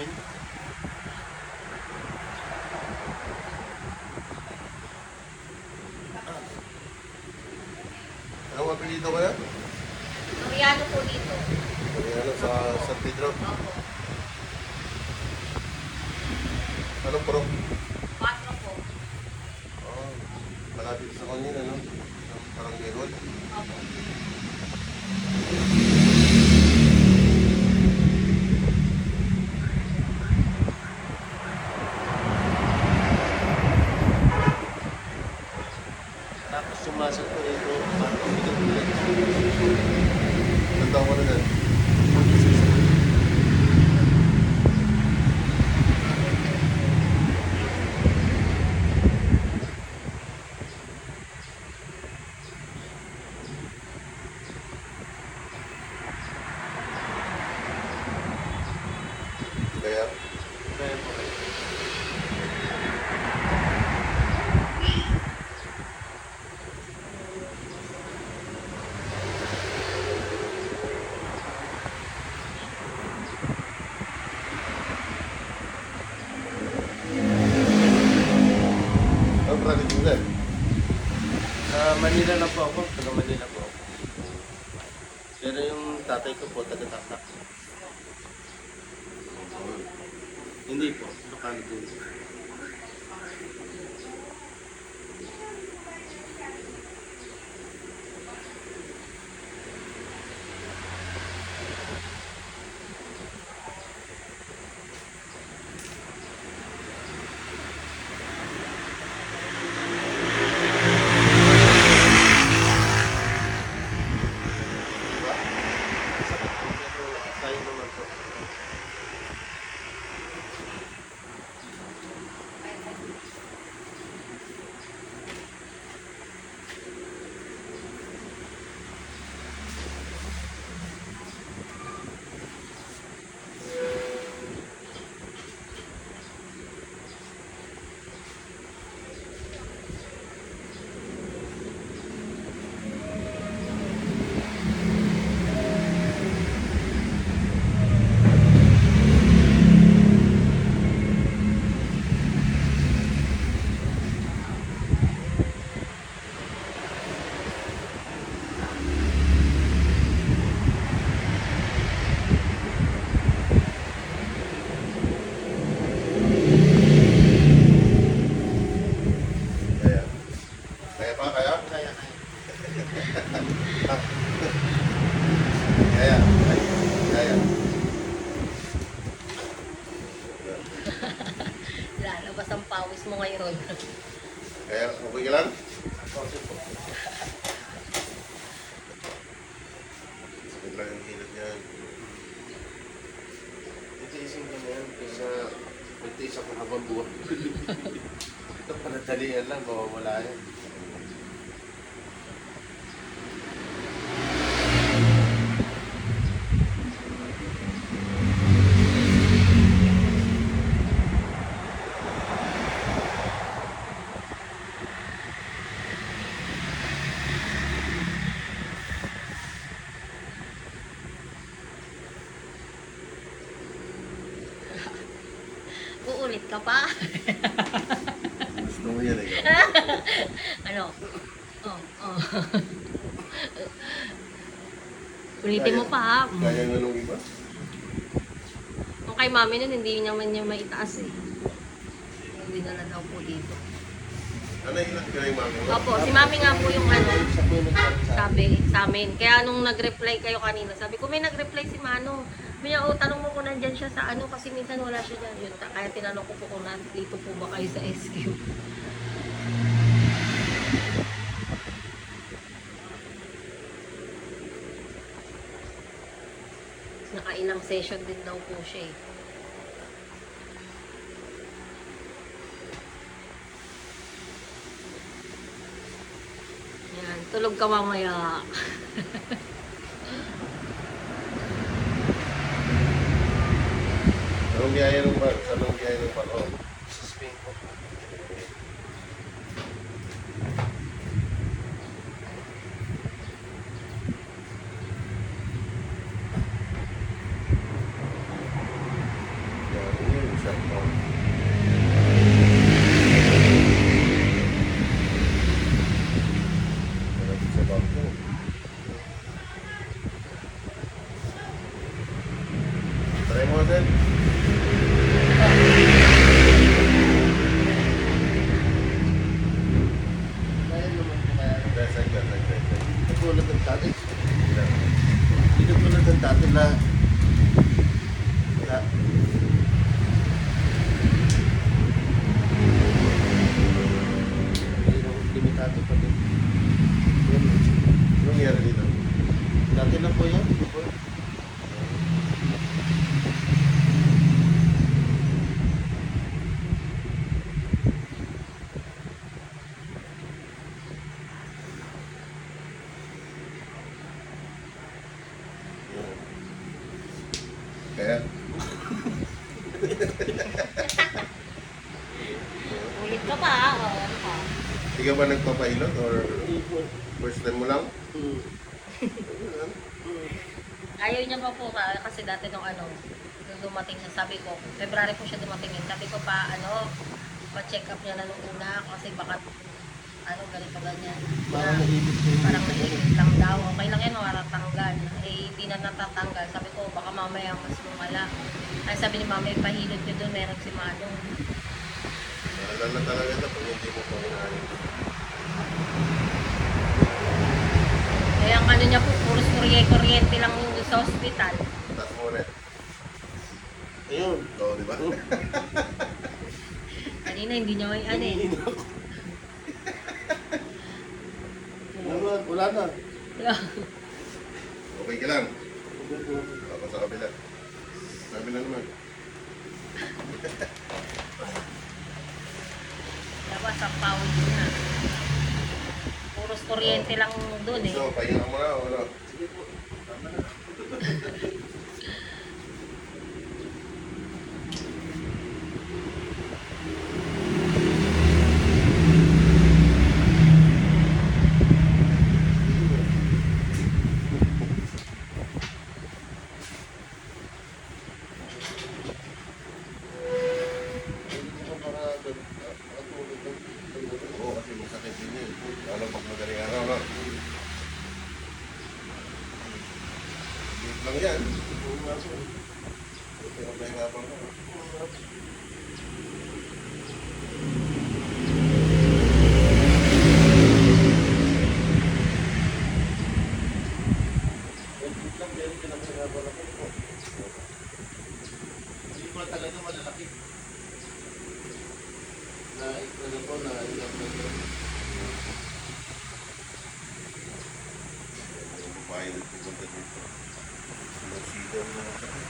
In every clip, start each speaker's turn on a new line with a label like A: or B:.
A: namin.
B: Anong apelido ba yan?
C: Mariano po dito.
B: Ano sa San Pedro?
C: Opo.
B: Anong pro?
C: 4 po.
B: Oh, malapit sa kanina, no? Parang Merol.
C: Opo.
A: Tapos sumasag ko rito, parang bigat-bigat.
B: Tanda ko na yan. Kaya,
A: Kaya po kayo.
B: ang praning mo yan.
A: Sa Manila na po ako, taga Manila po ako. Pero yung tatay ko po, taga Tatak. Hindi po, Ilocano din.
B: Diba?
A: Sakit po, pero tayo naman po.
B: Kaya. Kaya pa, kaya?
A: Kaya, kaya.
B: Kaya. Kaya.
C: Lalabas ang pawis mo ngayon.
B: Kaya, okay ka lang?
A: Okay po.
B: Sakit lang yung hilot niya.
A: Itiisin ko na yan kaysa magtiis ako habang buwan. Ito panadalian lang, mawawala yan.
C: Uulit ka pa.
B: Gusto mo yan, eh.
C: Ano? Oh, oh. Ulitin mo pa ha.
B: Kaya nga nung iba?
C: Kung kay mami nun, hindi naman niya maitaas eh. Hindi na lang daw po dito.
B: Ano hilot ka na yung mami mo?
C: Opo, si mami nga po yung ano,
A: Isa po yung nagsabi sa akin.
C: sabi sa amin. Kaya nung nag-reply kayo kanina, sabi ko may nag-reply si Mano. Sabi niya, oh, tanong mo kung nandyan siya sa ano kasi minsan wala siya dyan. Yun, kaya tinanong ko po kung nandito po ba kayo sa SQ. Nakailang session din daw po siya eh. Yan, tulog ka mamaya.
B: Anong biyaya ng bar? Anong biyaya ng bar? Oh.
A: Sa Spain po.
B: Yan. Hindi ka ba nagpapahilot or first time mo lang?
C: Ayaw niya pa po kasi dati nung nung dumating siya, sabi ko, February po siya dumating yun. Sabi ko pa-check up niya na nung una kasi baka ganito ganyan.
A: Parang naibig ko yun.
C: Parang naibig lang daw. Okay lang yan, matatanggal. Hindi na natatanggal. Sabi ko, baka mamaya mas lumala. Ay sabi ni mama, ipahilot niyo doon, meron si Manong.
B: Naalala na talaga na pag hindi mo pa inaayos.
C: Kaya ang niya po, puros kuryente lang yung doon sa hospital.
B: Taas mo ulit.
A: Ayun.
B: Oo, di ba?
C: Kanina hindi niya may
A: Wala na.
B: Okay ka lang. Ako sa kabila. Kabila naman.
C: Labas ang pawid niya. Puros kuryente lang doon eh.
B: So, pahinga mo na o ano?
A: Sige po. Tama na.
B: Oo, kasi masakit din yun. Lalo pag madaling araw, no? Dito lang yan. Pero pahirapan ka.
A: Hindi ko talaga malalaki. Na ilang na yun.
B: Yung babae na pupunta dito. Sinasigaw na masakit.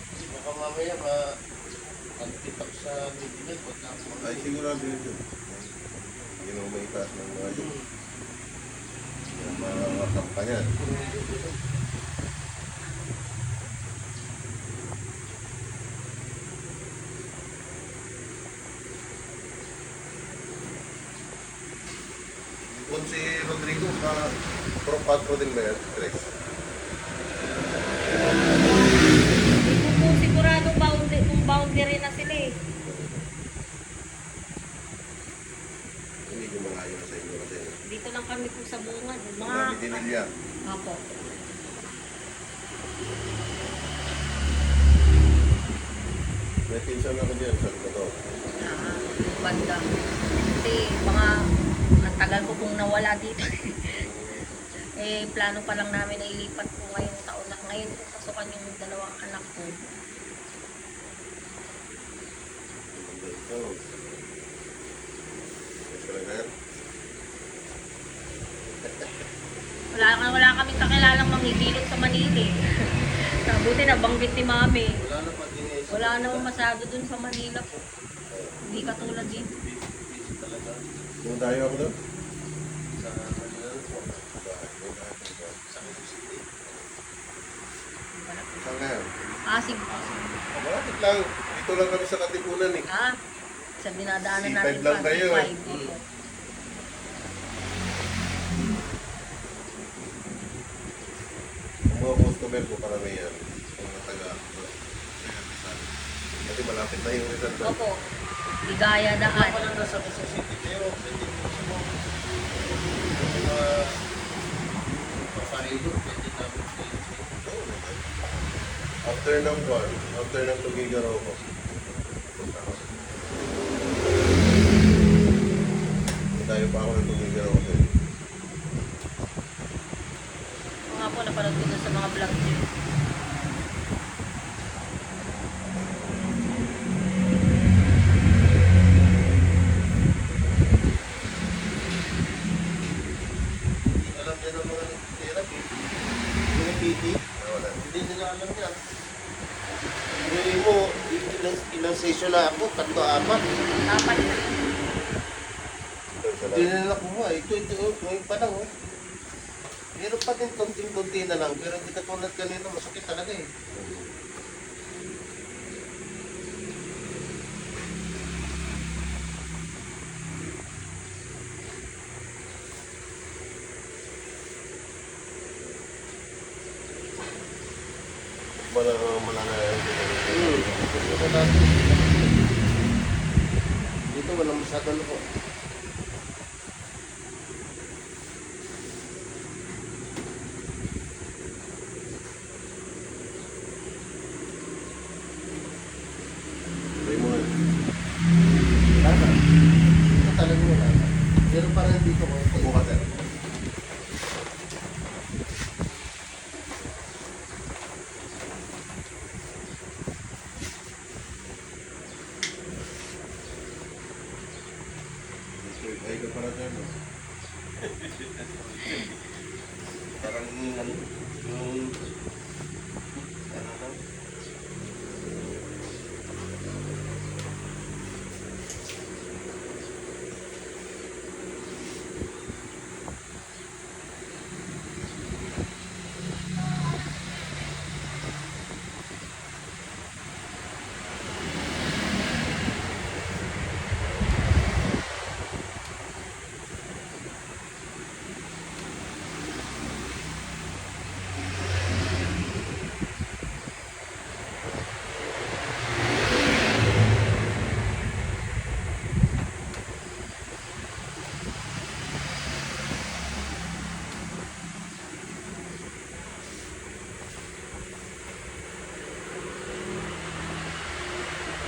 A: Kasi baka mamaya antipak sa medical pagka
B: Ay, sigurado yun yun. Hindi naman may itaas ng mga yun. Yung mga kampanya. Kung si Rodrigo, pro 4 din ba yan? 3.
C: Kung sigurado boundary na sila eh.
B: Hindi ko malayo na sa inyo kasi.
C: Dito lang kami po sa bungad.
B: Marami din nilya.
C: Apo.
B: May pinsan ako dyan sa Salvador.
C: Banda. Kasi ang tagal ko pong nawala dito. Plano pa lang namin na ilipat po ngayong taon na. Ngayon po pasukan yung dalawang anak ko. Wala kaming kakilalang manghihilot sa Manila eh. Buti nabanggit ni Mami.
A: wala na pa din eh.
C: Wala namang masyado dun sa Manila po. Hindi katulad din.
A: Busy talaga
B: Kung tayo ako doon?
A: sa Manila po. Sa Quezon City.
B: Saan nga yan?
C: Sige po.
B: Malapit lang. Dito lang kami sa Katipunan eh.
C: Sa dinadaanan
B: C5
C: natin
B: lang kayo eh.
C: C5. Opo.
B: Ang mga customer ko karamihan. Kung nataga. Kasi malapit na yung Rizal doon.
C: Opo. Ligaya daan.
A: Ako lang nasa Quezon City pero pwede mo sa mga papailo, pwede namin
B: After ng buwan, after ng Tugigaraw ko. Tayo pa ako ng Tugigaraw ko.
C: Mga po napanood ko dun sa mga vlog niyo.
A: alam niya ng mga therapy. Yung PT,
B: Wala.
A: hindi nila alam yan. Hindi mo, ilang session na ako, 3-4.
C: Dapat na.
B: Ito
A: Hindi na nakuha. Ito, ngayon pa lang. Oh. Meron pa din konting-konti na lang, pero hindi katulad kanina, masakit talaga eh. Dito walang masyadong loko.
B: Try mo nga.
A: Lata. Ito talaga yung lata. Pero parang dito ko.
B: Bukas sir. Ay ka pala sir, no? Parang yung ano lang.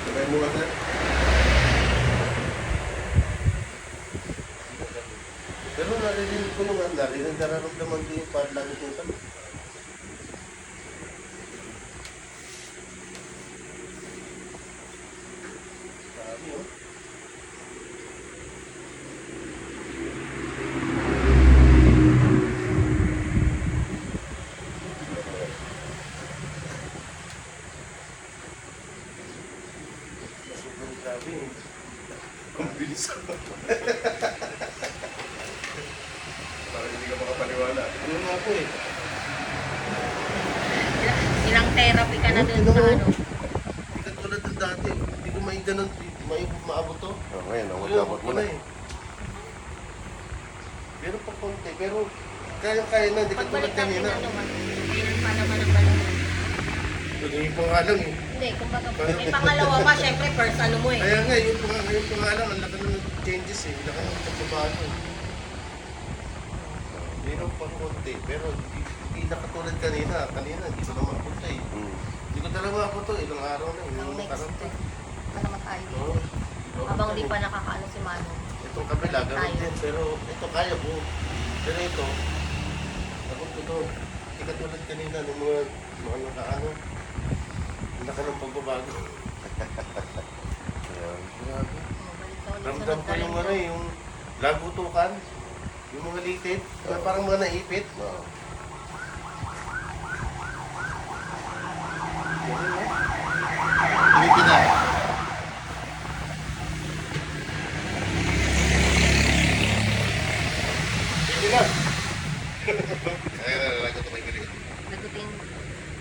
B: Try mo nga sir.
A: Pero narinig ko nung nararamdaman ko yung parang lagi kong kami. Sabi oh. Sobrang grabe eh.
B: Ang bilis. Parang hindi ka makapaniwala.
A: Ano nga po eh.
C: Ilang therapy ka na dun sa ano.
A: Hindi ka tulad ng dati. Hindi ko may ganun, may maabot to.
B: Oh, ngayon,
A: Ayun,
B: abot mo na.
A: eh. Pero pa konti, pero kaya-kaya na, hindi ka tulad
C: Pagbalik natin
A: kanina.
C: na naman. Kailan pa naman ang balik.
A: Naging pa nga lang eh.
C: Hindi, kumbaga, may pangalawa pa, syempre, first ano mo eh.
A: Kaya nga, yun pa nga lang, ang laki ng changes eh. Laki ng pagbabago eh. Meron pa konti, pero hindi na katulad kanina. Kanina, hindi ko na mapunta eh. Hindi ko talaga mapunta, ilang araw na.
C: Ang
A: Ilang
C: next
A: nakaraan pa.
C: step. Pa naman tayo dito.
A: Oo.
C: Habang di pa nakakaano si Mano.
A: Itong kabila, ganun
C: Tayo.
A: din. Pero ito kaya ko. Pero ito, takot ko to. Hindi katulad kanina ng mga nakaano. Ang laki ng pagbabago.
B: Ayan.
A: Grabe.
C: Balik ka ulit sa
A: Ramdam ko yung
C: nagdalin
A: yung lagutukan. Yung mga litid. Parang mga naipit.
B: Oo.
A: Hindi na. Hindi na.
B: Ay, lalagay ito may galing.
C: Lagutin.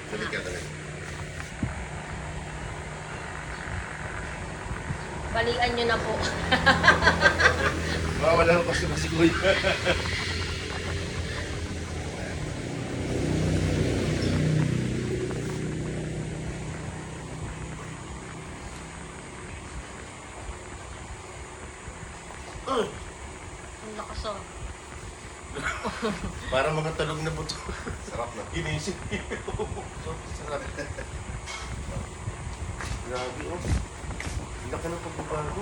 B: Balik ka talaga.
C: Balian nyo na po.
A: Wala ko kasi masikoy.
C: Ang lakas oh.
A: Para mga talog na buto.
B: Sarap na.
A: Inisip ko. Sarap. Grabe oh. Laki ng pagbabago.